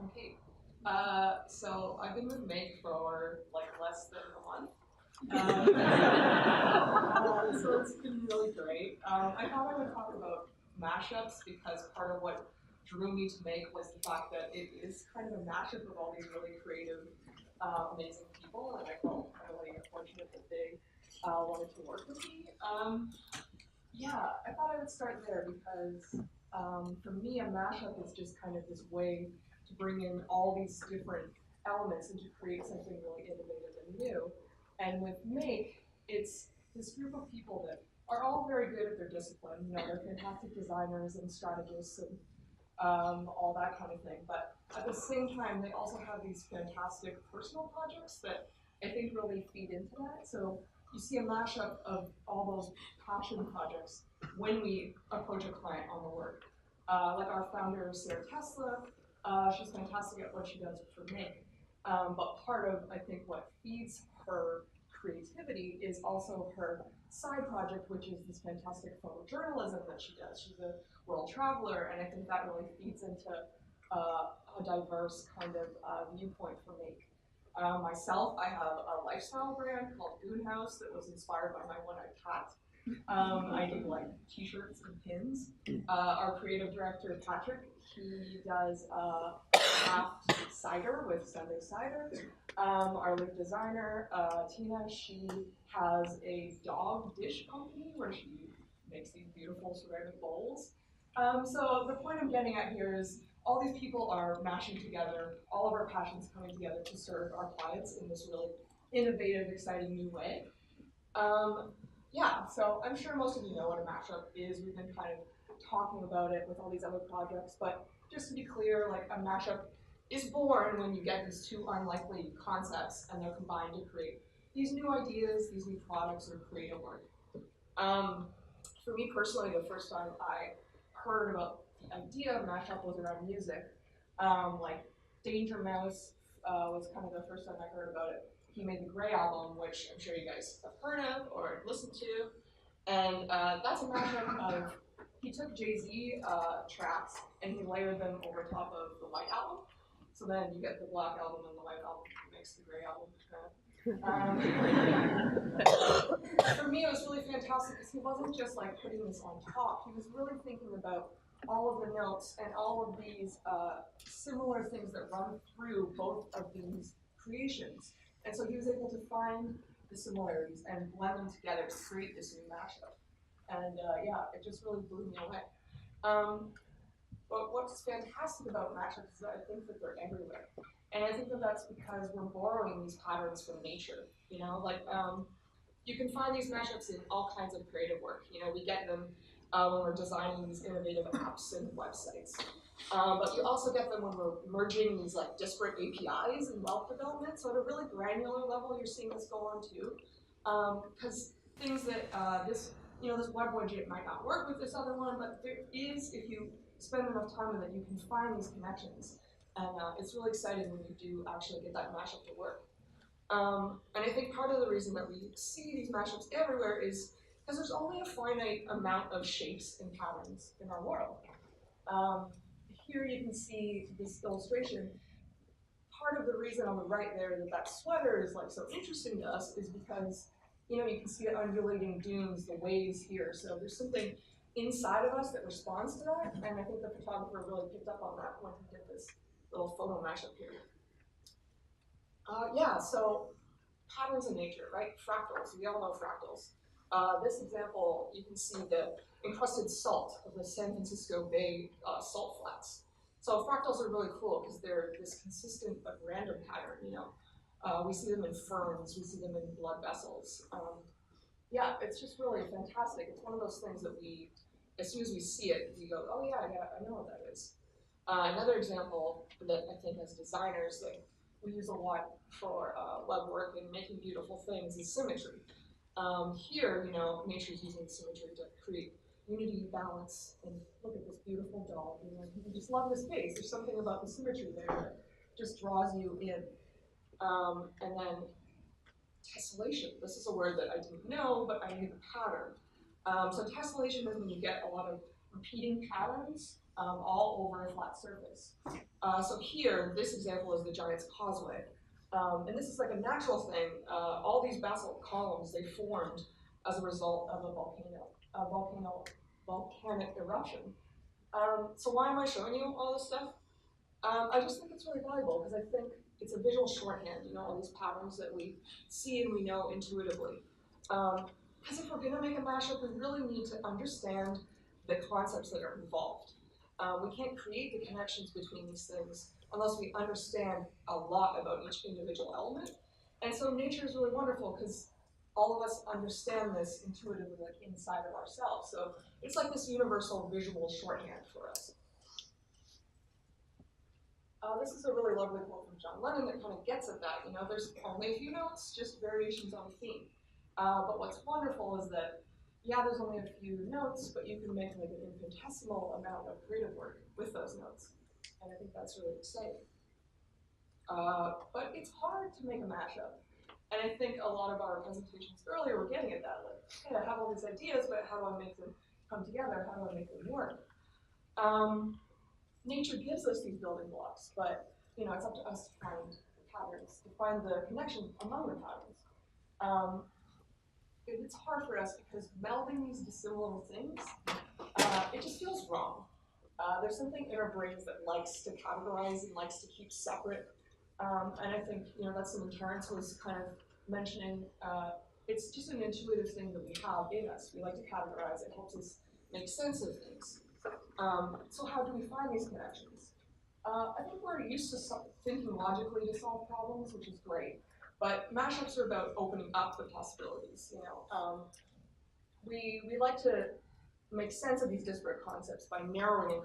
I'm Kate. So I've been with Make for like less than a month. So it's been really great. I thought I would talk about mashups because part of what drew me to Make was the fact that it is kind of a mashup of all these really creative, amazing people, and I felt really fortunate that they wanted to work with me. Yeah, I thought I would start there because for me, a mashup is just kind of this way to bring in all these different elements and to create something really innovative and new. And with Make, it's this group of people that are all very good at their discipline. You know, they're fantastic designers and strategists and all that kind of thing. But at the same time, they also have these fantastic personal projects that I think really feed into that. So you see a mashup of all those passion projects when we approach a client on the work. Like our founder, Sarah Tesla, she's fantastic at what she does for Make. But part of, I think, what feeds her creativity is also her side project, which is this fantastic photojournalism that she does. She's a world traveler, and I think that really feeds into a diverse kind of viewpoint for Make. Myself, I have a lifestyle brand called Goon House that was inspired by my one-eyed cat. I do like t-shirts and pins. Our creative director, Patrick, he does craft cider with Sunday cider. Our lead designer, Tina, she has a dog dish company where she makes these beautiful ceramic bowls. So the point I'm getting at here is all these people are mashing together, all of our passions coming together to serve our clients in this really innovative, exciting new way. Yeah, so I'm sure most of you know what a mashup is. We've been kind of talking about it with all these other projects, but just to be clear, like a mashup is born when you get these two unlikely concepts and they're combined to create these new ideas, these new products or creative work. For me personally, the first time I heard about the idea of mashup was around music. Like Danger Mouse was kind of the first time I heard about it. He made the Grey album, which I'm sure you guys have heard of or listened to. And that's a mashup of, he took Jay-Z tracks and he layered them over top of the White Album. So then you get the Black Album and the White Album makes the Grey Album. For me, it was really fantastic because he wasn't just like putting this on top. He was really thinking about all of the notes and all of these similar things that run through both of these creations. And so he was able to find the similarities and blend them together to create this new mashup. And yeah, it just really blew me away. But what's fantastic about mashups is that I think that they're everywhere. And I think that that's because we're borrowing these patterns from nature. You know, like you can find these mashups in all kinds of creative work. You know, we get them when we're designing these innovative apps and websites. But you also get them when we're merging these like disparate APIs in web development. So at a really granular level, you're seeing this go on too. Because things that this web widget might not work with this other one, but there is, if you spend enough time with it, you can find these connections. And it's really exciting when you do actually get that mashup to work. And I think part of the reason that we see these mashups everywhere is because there's only a finite amount of shapes and patterns in our world. Here you can see this illustration. Part of the reason on the right there that sweater is like so interesting to us is because you can see the undulating dunes, the waves here. So there's something inside of us that responds to that, and I think the photographer really picked up on that when he did this little photo mashup here. Yeah, so patterns in nature, right? Fractals, we all know fractals. This example, you can see the encrusted salt of the San Francisco Bay salt flats. So fractals are really cool because they're this consistent but random pattern, we see them in ferns, we see them in blood vessels. Yeah, it's just really fantastic. It's one of those things that we, as soon as we see it, we go, oh yeah, I know what that is. Another example that I think as designers that we use a lot for web work and making beautiful things is symmetry. Here, nature's using symmetry to create unity, balance, and look at this beautiful dog. You just love this face. There's something about the symmetry there that just draws you in. And then tessellation. This is a word that I didn't know, but I knew the pattern. So tessellation is when you get a lot of repeating patterns all over a flat surface. So here, this example is the Giant's Causeway. And this is like a natural thing. All these basalt columns, they formed as a result of a volcanic eruption. So why am I showing you all this stuff? I just think it's really valuable because I think it's a visual shorthand, all these patterns that we see and we know intuitively. Because if we're going to make a mashup, we really need to understand the concepts that are involved. We can't create the connections between these things unless we understand a lot about each individual element. And so nature is really wonderful because all of us understand this intuitively, like inside of ourselves. So it's like this universal visual shorthand for us. This is a really lovely quote from John Lennon that kind of gets at that. There's only a few notes, just variations on the theme. But what's wonderful is that, yeah, there's only a few notes, but you can make like an infinitesimal amount of creative work with those notes. And I think that's really exciting. But it's hard to make a mashup. And I think a lot of our presentations earlier were getting at that. Like, hey, I have all these ideas, but how do I make them come together? How do I make them work? Nature gives us these building blocks, but it's up to us to find the patterns, to find the connection among the patterns. It's hard for us because melding these dissimilar things, it just feels wrong. There's something in our brains that likes to categorize and likes to keep separate. And I think that's something Terrence was kind of mentioning. It's just an intuitive thing that we have in us. We like to categorize. It helps us make sense of things. So how do we find these connections? I think we're used to thinking logically to solve problems, which is great. But mashups are about opening up the possibilities. We like to make sense of these disparate concepts by narrowing and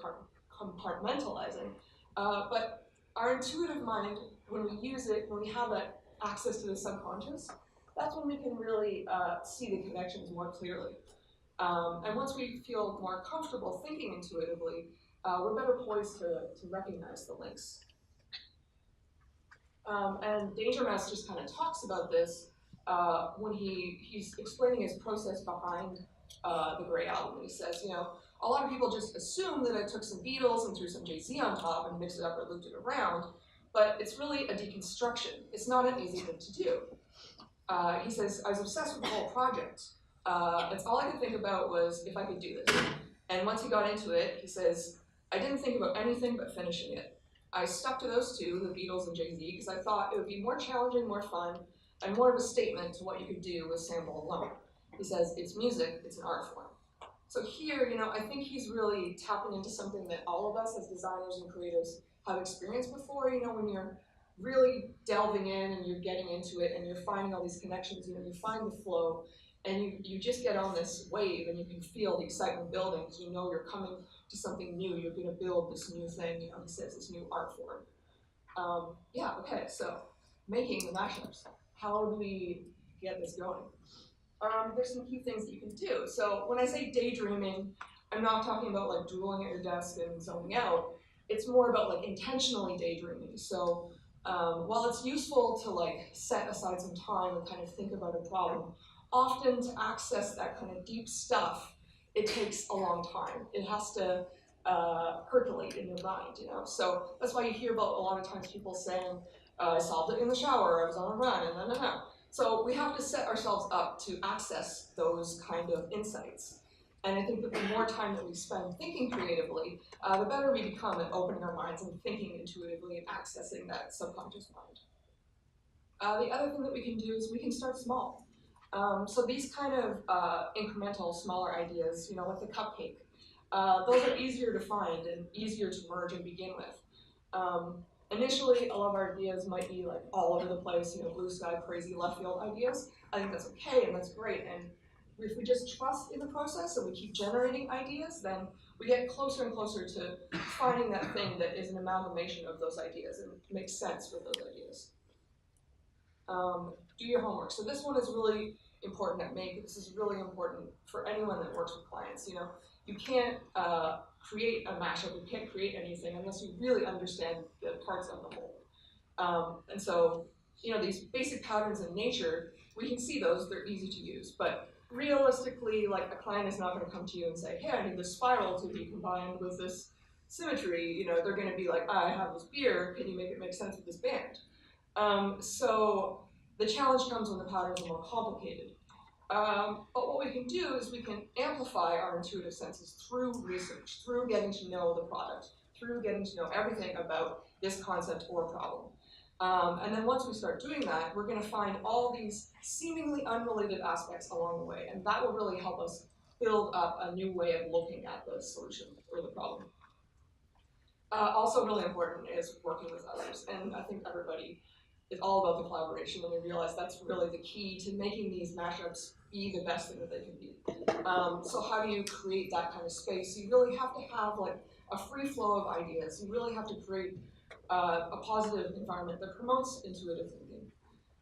compartmentalizing. But our intuitive mind, when we use it, when we have that access to the subconscious, that's when we can really see the connections more clearly. And once we feel more comfortable thinking intuitively, we're better poised to recognize the links. And Danger Mouse just kind of talks about this when he's explaining his process behind the Grey album. He says, a lot of people just assume that I took some Beatles and threw some Jay-Z on top and mixed it up or looped it around, but it's really a deconstruction. It's not an easy thing to do. He says, I was obsessed with the whole project. That's all I could think about was if I could do this. And once he got into it, he says, I didn't think about anything but finishing it. I stuck to those two, the Beatles and Jay-Z, because I thought it would be more challenging, more fun, and more of a statement to what you could do with sample alone. He says, it's music, it's an art form. So here, I think he's really tapping into something that all of us as designers and creatives have experienced before, when you're really delving in and you're getting into it and you're finding all these connections, you find the flow, and you just get on this wave and you can feel the excitement building because you're coming to something new, you're going to build this new thing, he says, this new art form. Okay, so making the mashups. How do we get this going? There's some key things that you can do. So when I say daydreaming, I'm not talking about like drooling at your desk and zoning out. It's more about like intentionally daydreaming. So while it's useful to like set aside some time and kind of think about a problem, often to access that kind of deep stuff, it takes a long time. It has to percolate in your mind, So that's why you hear about a lot of times people saying, I solved it in the shower, I was on a run, and no. So we have to set ourselves up to access those kind of insights. And I think that the more time that we spend thinking creatively, the better we become at opening our minds and thinking intuitively and accessing that subconscious mind. The other thing that we can do is we can start small. So these kind of incremental, smaller ideas, like the cupcake, those are easier to find and easier to merge and begin with. Initially, a lot of our ideas might be like all over the place, blue sky, crazy left field ideas. I think that's okay and that's great. And if we just trust in the process and we keep generating ideas, then we get closer and closer to finding that thing that is an amalgamation of those ideas and makes sense with those ideas. Do your homework. So this one is really important at Make. This is really important for anyone that works with clients. You can't create a mashup, you can't create anything unless you really understand the parts of the whole. And so, these basic patterns in nature, we can see those, they're easy to use. But realistically, like a client is not going to come to you and say, hey, I need this spiral to be combined with this symmetry, you know, they're going to be like, I have this beer, can you make it make sense with this band? So the challenge comes when the patterns are more complicated. But what we can do is we can amplify our intuitive senses through research, through getting to know the product, through getting to know everything about this concept or problem. And then once we start doing that, we're going to find all these seemingly unrelated aspects along the way, and that will really help us build up a new way of looking at the solution or the problem. Also really important is working with others, and I think everybody is all about the collaboration, and we realize that's really the key to making these mashups be the best thing that they can be. So how do you create that kind of space? You really have to have like a free flow of ideas. You really have to create a positive environment that promotes intuitive thinking.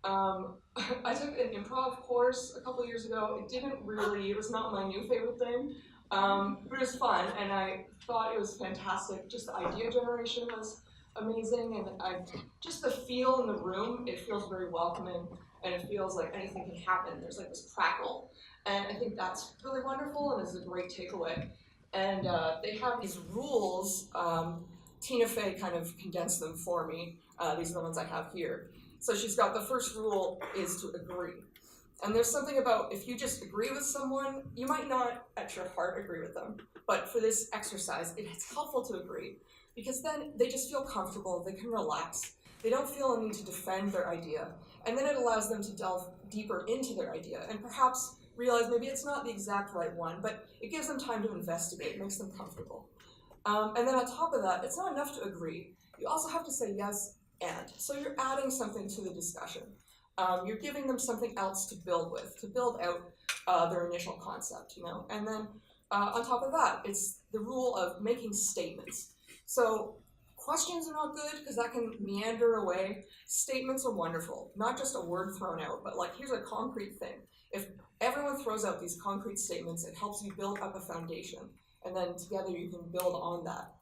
I took an improv course a couple years ago. It was not my new favorite thing, but it was fun, and I thought it was fantastic. Just the idea generation was amazing, and just the feel in the room, it feels very welcoming, and it feels like anything can happen. There's like this crackle, and I think that's really wonderful, and is a great takeaway. And they have these rules. Tina Fey kind of condensed them for me. These are the ones I have here. So she's got the first rule is to agree. And there's something about if you just agree with someone, you might not at your heart agree with them. But for this exercise, it's helpful to agree because then they just feel comfortable, they can relax, they don't feel a need to defend their idea. And then it allows them to delve deeper into their idea and perhaps realize maybe it's not the exact right one, but it gives them time to investigate, makes them comfortable. And then on top of that, it's not enough to agree. You also have to say yes and. So you're adding something to the discussion. You're giving them something else to build with, to build out their initial concept, you know. And then on top of that, it's the rule of making statements. So questions are not good because that can meander away. Statements are wonderful, not just a word thrown out, but like here's a concrete thing. If everyone throws out these concrete statements, it helps you build up a foundation. And then together you can build on that.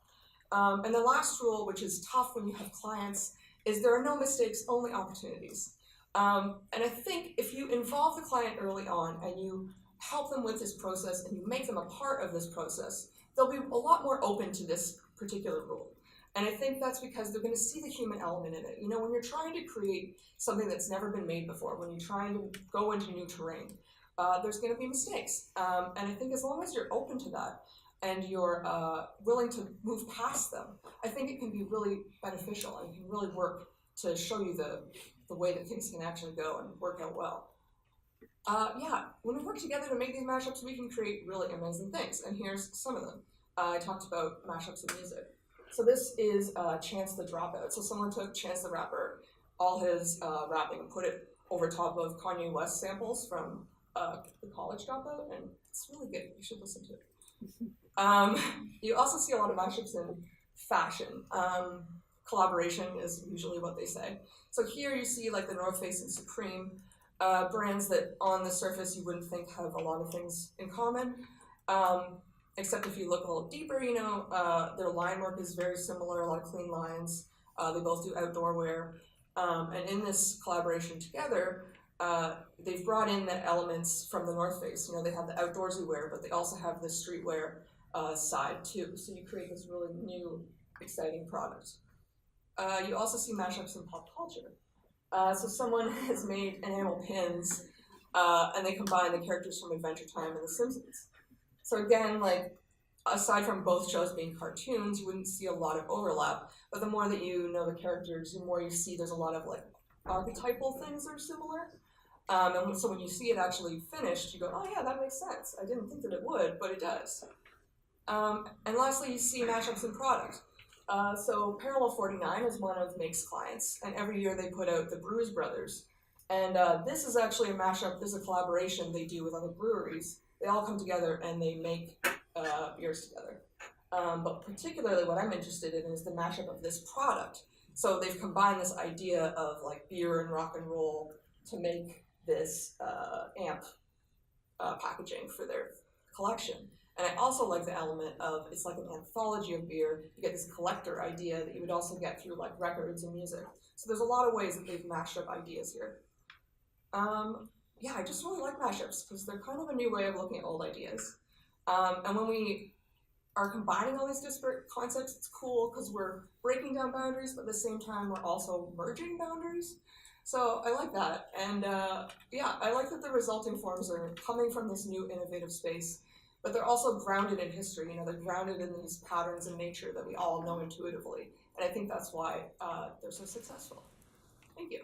And the last rule, which is tough when you have clients, is there are no mistakes, only opportunities. And I think if you involve the client early on and you help them with this process and you make them a part of this process, they'll be a lot more open to this particular rule. And I think that's because they're going to see the human element in it. You know, when you're trying to create something that's never been made before, when you're trying to go into new terrain, there's going to be mistakes. And I think as long as you're open to that, and you're willing to move past them, I think it can be really beneficial and can really work to show you the way that things can actually go and work out well. Yeah, when we work together to make these mashups, we can create really amazing things, and here's some of them. I talked about mashups of music. So this is Chance the Dropout. So someone took Chance the Rapper, all his rapping, and put it over top of Kanye West samples from The College Dropout, and it's really good. You should listen to it. You also see a lot of mashups in fashion. Collaboration is usually what they say. So here you see like the North Face and Supreme, brands that on the surface you wouldn't think have a lot of things in common. Except if you look a little deeper, you know, their line work is very similar, a lot of clean lines. They both do outdoor wear. And in this collaboration together, they've brought in the elements from the North Face. You know, they have the outdoorsy wear, but they also have the streetwear side too. So you create this really new, exciting product. You also see mashups in pop culture. So someone has made enamel pins, and they combine the characters from Adventure Time and The Simpsons. So again, like, aside from both shows being cartoons, you wouldn't see a lot of overlap, but the more that you know the characters, the more you see there's a lot of like archetypal things that are similar. And so when you see it actually finished, you go, oh yeah, that makes sense. I didn't think that it would, but it does. And lastly, you see mashups in product. So Parallel 49 is one of Make's clients, and every year they put out the Brews Brothers. And this is actually a mashup, this is a collaboration they do with other breweries. They all come together and they make beers together. But particularly what I'm interested in is the mashup of this product. So they've combined this idea of like beer and rock and roll to make this amp packaging for their collection. And I also like the element of, it's like an anthology of beer. You get this collector idea that you would also get through like records and music. So there's a lot of ways that they've mashed up ideas here. Yeah, I just really like mashups because they're kind of a new way of looking at old ideas. And when we are combining all these disparate concepts. It's cool because we're breaking down boundaries, but at the same time we're also merging boundaries. So I like that, and yeah, I like that the resulting forms are coming from this new innovative space, but they're also grounded in history. You know, they're grounded in these patterns in nature that we all know intuitively, and I think that's why they're so successful. Thank you.